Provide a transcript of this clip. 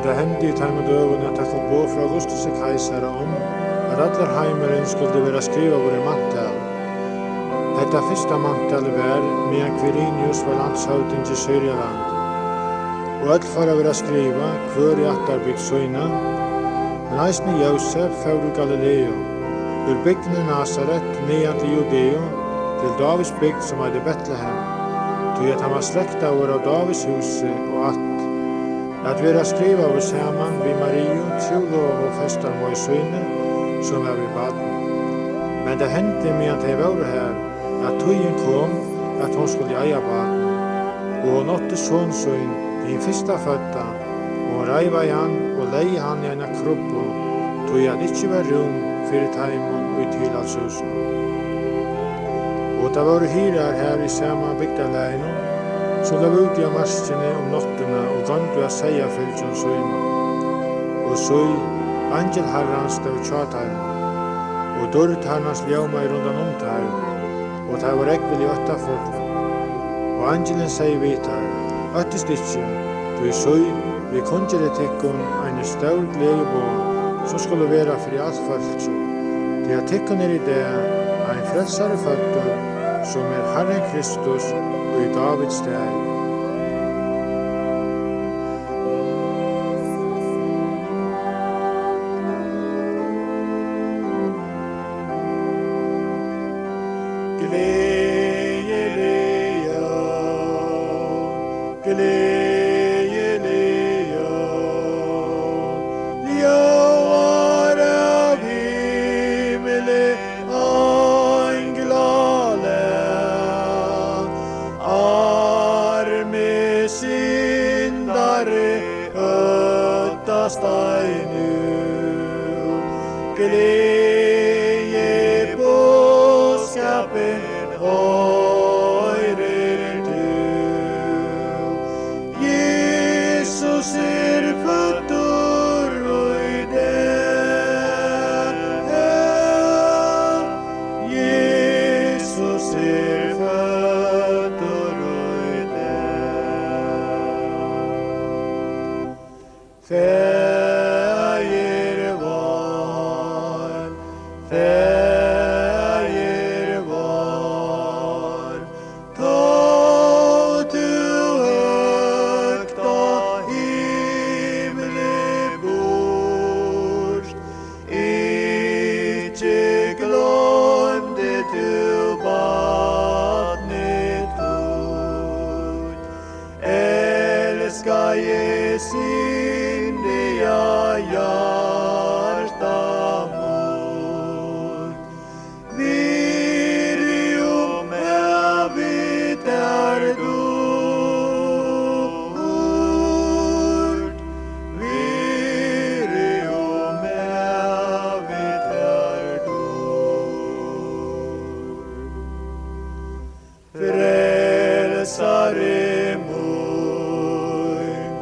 det hendte i time døven at det kom gå fra Augustus Kaisara om at allar heimeren skulle være skriva over i mantel. Detta fyrsta mantel var medan Quirinius var landshövding i Syrialand. Og alt for å være skriva hver i attarbygd søyna, men eisne Josef fyrir Galileo, ur bygden i Nazaret, nian til Judeo, til Davids bygd som heide Betlehem, tog at han var slekta over av Davids huset og at vera skriva over saman vi Mario, trolov og festar må i søyne, som var vi baden. Men det hendte medan de var her, at tøyen kom at hon skulle eia baden, og hon åtte sånsøyn din fyrsta fødda, og hon reiva i han og lei han i en krubbo, tog at ikkje var rom fyrir taimon og i tilhalshusen. Og det var hyrar her i saman bygdaleino, som la ut i marskene om nottena og gandu a seia fyrir John Søyna. Og så angel herrans det var tjataim, og dörrt herrans ljauma i rundan omtaim, og det var ekvelig öttafolk. Og angelen sier vitar, öttist ikkje, du er søy, vi kunngere tikkun ein stor gledebo som skulle vera fyrir alt folkje. Det er tikkun i det ein frelsare føddur som Herren Kristus og i Davids steg. Frelsare mun,